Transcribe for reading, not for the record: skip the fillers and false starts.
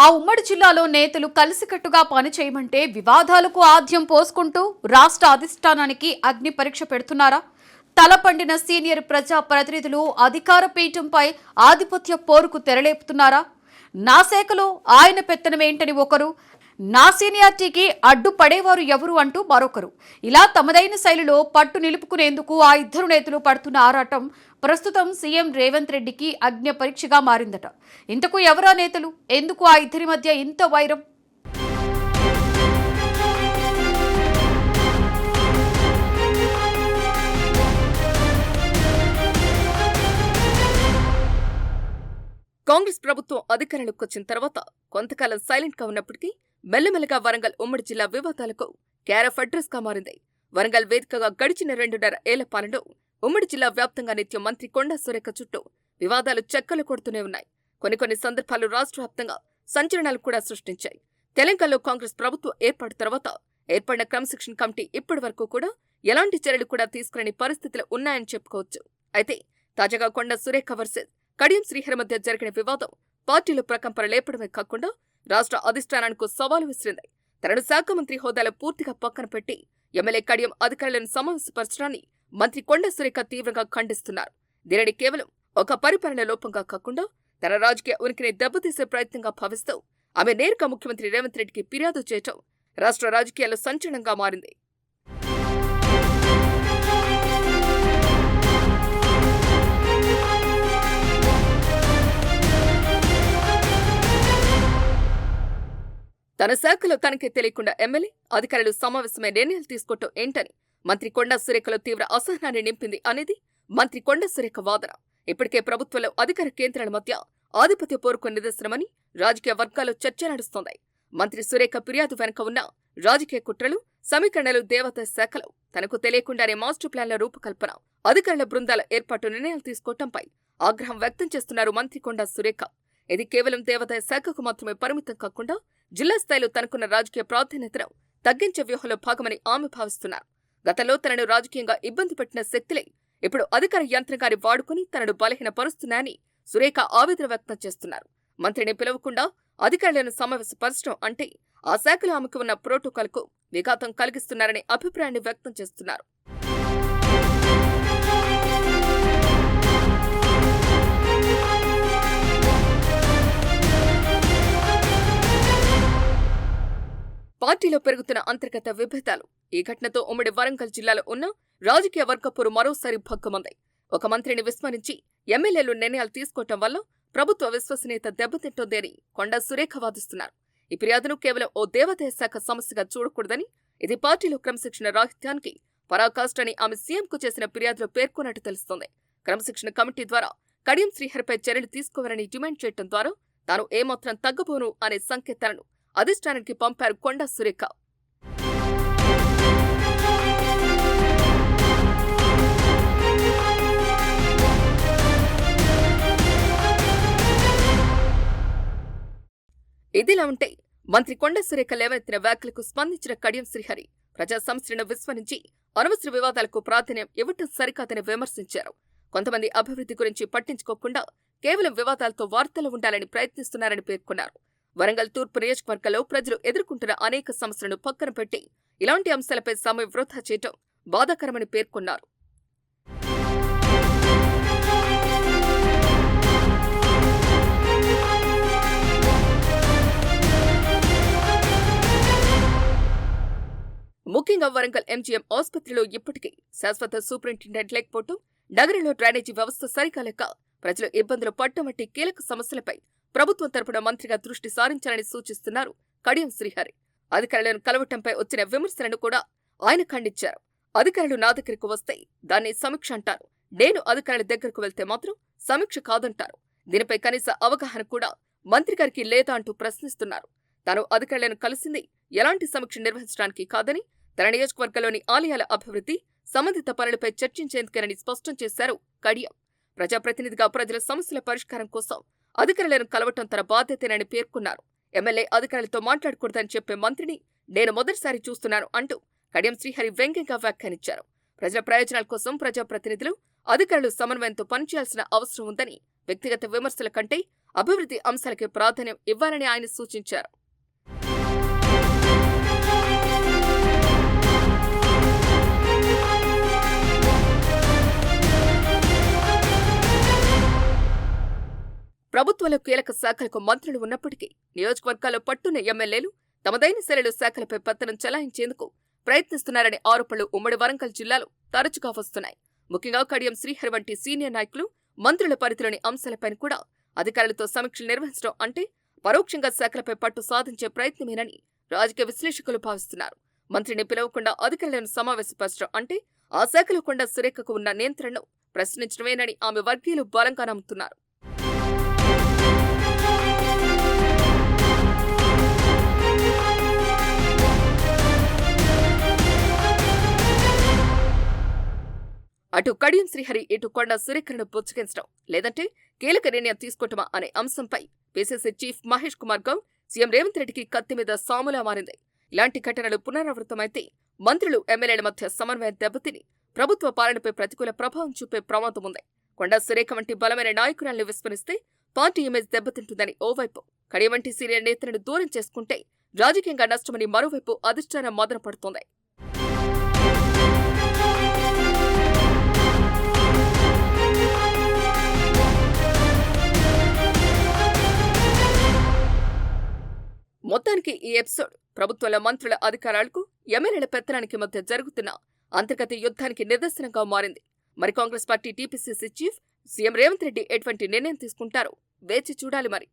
ఆ ఉమ్మడి జిల్లాలో నేతలు కలిసికట్టుగా పనిచేయమంటే వివాదాలకు ఆద్యం పోసుకుంటూ రాష్ట్ర అధిష్టానానికి అగ్ని పరీక్ష పెడుతున్నారా? తలపండిన సీనియర్ ప్రజా ప్రతినిధులు అధికార పీఠంపై ఆధిపత్య పోరుకు తెరలేపుతున్నారా? నా శాఖలో ఆయన పెత్తనమేంటని ఒకరు, నా సీనియారిటీకి అడ్డుపడేవారు ఎవరు అంటూ మరొకరు. ఇలా తమదైన శైలిలో పట్టు నిలుపుకునేందుకు ఆ ఇద్దరు నేతలు పడుతున్న ఆరాటం ప్రస్తుతం సీఎం రేవంత్ రెడ్డికి అగ్ని పరీక్షగా మారిందట. ఇంతకు ఎవరా నేతలు? ఎందుకు ఆ ఇద్దరి మధ్య ఇంత వైరం? కాంగ్రెస్ ప్రభుత్వం అధికారంలోకి వచ్చిన తర్వాత కొంతకాలం సైలెంట్ గా ఉన్నప్పటికీ మెల్లమెల్లగా వరంగల్ ఉమ్మడి జిల్లా వివాదాలకు కేఆర్ఎఫ్ అడ్రస్ గా మారింది. వరంగల్ వేదికగా గడిచిన 2.5 ఏళ్ల పాలనలో ఉమ్మడి జిల్లా వ్యాప్తంగా నిత్యం మంత్రి కొండా సురేఖ చుట్టూ వివాదాలు చెక్కలు కొడుతూనే ఉన్నాయి. కొన్ని సందర్భాలు రాష్ట్ర వ్యాప్తంగా సంచలనాలు కూడా సృష్టించాయి. తెలంగాణలో కాంగ్రెస్ ప్రభుత్వం ఏర్పాటు తర్వాత ఏర్పడిన క్రమశిక్షణ కమిటీ ఇప్పటి వరకు కూడా ఎలాంటి చర్యలు కూడా తీసుకుని పరిస్థితులు ఉన్నాయని చెప్పుకోవచ్చు. అయితే తాజాగా కొండా సురేఖ వర్సెస్ కడియం శ్రీహరి మధ్య జరిగిన వివాదం పార్టీలో ప్రకంపన లేపడమే కాకుండా రాష్ట్ర అధిష్టానానికి సవాలు విసిరింది. తనను శాఖ మంత్రి హోదాలో పూర్తిగా పక్కన పెట్టి ఎమ్మెల్యే కడియం అధికారులను సమావేశపరచడాన్ని మంత్రి కొండా సురేఖ తీవ్రంగా ఖండిస్తున్నారు. దీనిని కేవలం ఒక పరిపాలన లోపంగా కాకుండా తన రాజకీయ ఉనికిని దెబ్బతీసే ప్రయత్నంగా భావిస్తూ ఆమె నేరుగా ముఖ్యమంత్రి రేవంత్ రెడ్డికి ఫిర్యాదు చేయటం రాష్ట్ర రాజకీయాల్లో సంచలనంగా మారింది. తన శాఖలో తనకే తెలియకుండా ఎమ్మెల్యే అధికారులు సమావేశమై నిర్ణయాలు తీసుకోవటం ఏంటని మంత్రి కొండా సురేఖలో తీవ్ర అసహనాన్ని నింపింది అనేది మంత్రి కొండా సురేఖ వాదన. ఇప్పటికే ప్రభుత్వంలో అధికార కేంద్రాల మధ్య ఆధిపత్య పోరుకు నిదర్శనమని రాజకీయ వర్గాల్లో చర్చ నడుస్తోంది. మంత్రి సురేఖ ఫిర్యాదు వెనుక ఉన్న రాజకీయ కుట్రలు, సమీకరణలు దేవాదాయ శాఖలో తనకు తెలియకుండానే మాస్టర్ ప్లాన్ల రూపకల్పన, అధికారుల బృందాల ఏర్పాటు నిర్ణయాలు తీసుకోవటంపై ఆగ్రహం వ్యక్తం చేస్తున్నారు మంత్రి కొండా సురేఖ. ఇది కేవలం దేవాదాయ శాఖకు మాత్రమే పరిమితం కాకుండా జిల్లా స్థాయిలో తనకున్న రాజకీయ ప్రాధాన్యతను తగ్గించే వ్యూహంలో భాగమని ఆమె భావిస్తున్నారు. గతంలో తనను రాజకీయంగా ఇబ్బంది పెట్టిన శక్తులే ఇప్పుడు అధికార యంత్రాంగాన్ని వాడుకుని తనను బలహీనపరుస్తున్నాయని సురేఖ ఆవేదన వ్యక్తం చేస్తున్నారు. మంత్రిని పిలవకుండా అధికారులను సమావేశపరచడం అంటే ఆ శాఖలో ఆమెకు ఉన్న ప్రోటోకాల్కు విఘాతం కలిగిస్తున్నారనే అభిప్రాయాన్ని వ్యక్తం చేస్తున్నారు. పార్టీలో పెరుగుతున్న అంతర్గత విభేదాలు, ఈ ఘటనతో ఉమ్మడి వరంగల్ జిల్లాలో ఉన్న రాజకీయ వర్గపోరు మరోసారి భగ్గుమంది. ఒక మంత్రిని విస్మరించి ఎమ్మెల్యేలు నిర్ణయాలు తీసుకోవటం వల్ల ప్రభుత్వ విశ్వసనీయత దెబ్బతింటోంది అని కొండా సురేఖ వాదిస్తున్నారు. ఈ ఫిర్యాదును కేవలం ఓ దేవాదాయ శాఖ సమస్యగా చూడకూడదని, ఇది పార్టీలో క్రమశిక్షణ రాహిత్యానికి పరాకాష్ట అని ఆమె సీఎంకు చేసిన ఫిర్యాదులో పేర్కొన్నట్టు తెలుస్తోంది. క్రమశిక్షణ కమిటీ ద్వారా కడియం శ్రీహరిపై చర్యలు తీసుకోవాలని డిమాండ్ చేయడం ద్వారా తాను ఏమాత్రం తగ్గబోను అనే సంకేతాలను అధిష్టానానికి పంపారు కొండా సురేఖ. ఇదిలా ఉంటే మంత్రి కొండా సురేఖ లేవనెత్తిన వ్యాఖ్యలకు స్పందించిన కడియం శ్రీహరి ప్రజా సమస్యలను విస్మరించి అనవసర వివాదాలకు ప్రాధాన్యం ఇవ్వటం సరికాదని విమర్శించారు. కొంతమంది అభివృద్ధి గురించి పట్టించుకోకుండా కేవలం వివాదాలతో వార్తలు ఉండాలని ప్రయత్నిస్తున్నారని పేర్కొన్నారు. వరంగల్ తూర్పు నియోజకవర్గంలో ప్రజలు ఎదుర్కొంటున్న అనేక సమస్యలను పక్కన పెట్టి ఇలాంటి అంశాలపై సమయం వృధా చేయటం బాధాకరమని పేర్కొన్నారు. ముఖ్యంగా వరంగల్ ఎంజీఎం ఆసుపత్రిలో ఇప్పటికీ శాశ్వత సూపరింటెండెంట్ లేకపోవటం, నగరంలో డ్రైనేజీ వ్యవస్థ సరిగా లేక ప్రజలు ఇబ్బందులు పట్టమట్టి కీలక సమస్యలపై ప్రభుత్వం తరపున మంత్రిగా దృష్టి సారించాలని సూచిస్తున్నారు కడియం శ్రీహరి. అధికారులను కలవటంపై వచ్చిన విమర్శలను కూడా ఆయన ఖండించారు. అధికారులు నా దగ్గరకు వస్తే దాన్ని సమీక్ష అంటారు, నేను అధికారుల దగ్గరకు వెళ్తే మాత్రం సమీక్ష కాదంటారు. దీనిపై కనీస అవగాహన కూడా మంత్రి గారికి లేదా అంటూ ప్రశ్నిస్తున్నారు. తాను అధికారులను కలిసింది ఎలాంటి సమీక్ష నిర్వహించడానికి కాదని, తన నియోజకవర్గంలోని ఆలయాల అభివృద్ధి, సంబంధిత పనులపై చర్చించేందుకేనని స్పష్టం చేశారు కడియం. ప్రజాప్రతినిధిగా ప్రజల సమస్యల పరిష్కారం కోసం అధికారులను కలవటం తన బాధ్యతేనని పేర్కొన్నారు. ఎమ్మెల్యే అధికారులతో మాట్లాడకూడదని చెప్పే మంత్రిని నేను మొదటిసారి చూస్తున్నాను అంటూ కడియం శ్రీహరి వ్యంగ్యంగా వ్యాఖ్యానించారు. ప్రజల ప్రయోజనాల కోసం ప్రజాప్రతినిధులు, అధికారులు సమన్వయంతో పనిచేయాల్సిన అవసరం ఉందని, వ్యక్తిగత విమర్శల కంటే అభివృద్ధి అంశాలకి ప్రాధాన్యం ఇవ్వాలని ఆయన సూచించారు. ప్రభుత్వంలో కీలక శాఖలకు మంత్రులు ఉన్నప్పటికీ నియోజకవర్గాల్లో పట్టున్న ఎమ్మెల్యేలు తమదైన శైలిలో శాఖలపై పెత్తనం చెలాయించేందుకు ప్రయత్నిస్తున్నారనే ఆరోపణలు ఉమ్మడి వరంగల్ జిల్లాలో తరచుగా వస్తున్నాయి. ముఖ్యంగా కడియం శ్రీహరి వంటి సీనియర్ నాయకులు మంత్రుల పరిధిలోని అంశాలపైన కూడా అధికారులతో సమీక్షలు నిర్వహించడం అంటే పరోక్షంగా శాఖలపై పట్టు సాధించే ప్రయత్నమేనని రాజకీయ విశ్లేషకులు భావిస్తున్నారు. మంత్రిని పిలవకుండా అధికారులను సమావేశపరచడం అంటే ఆ శాఖలో కొండా సురేఖకు ఉన్న నియంత్రణను ప్రశ్నించడమేనని ఆమె వర్గీయులు బలంగా నమ్ముతున్నారు. అటు కడియం శ్రీహరి ఇటు కొండా సురేఖను పుచ్చగించడం లేదంటే కీలక నిర్ణయం తీసుకోవటమా అనే అంశంపై PCC chief Mahesh Kumar Goud CM Revanth రెడ్డికి కత్తి మీద సాములా మారింది. ఇలాంటి ఘటనలు పునరావృతమైతే మంత్రులు ఎమ్మెల్యేల మధ్య సమన్వయం దెబ్బతిని ప్రభుత్వ పాలనపై ప్రతికూల ప్రభావం చూపే ప్రమాదం ఉంది. కొండా సురేఖ వంటి బలమైన నాయకురాలను విస్మరిస్తే పార్టీ ఇమేజ్ దెబ్బతింటుందని ఓవైపు, కడియం వంటి సీనియర్ నేతలను దూరం చేసుకుంటే రాజకీయంగా నష్టమని మరోవైపు అధిష్టానం మదన పడుతోంది. మొత్తానికి ఈ ఎపిసోడ్ ప్రభుత్వంలో మంత్రుల అధికారాలకు ఎమ్మెల్యేల పెత్తనానికి మధ్య జరుగుతున్న అంతర్గత యుద్ధానికి నిదర్శనంగా మారింది. మరి Congress party TPCC chief CM Revanth Reddy ఎటువంటి నిర్ణయం తీసుకుంటారో వేచి చూడాలి మరి.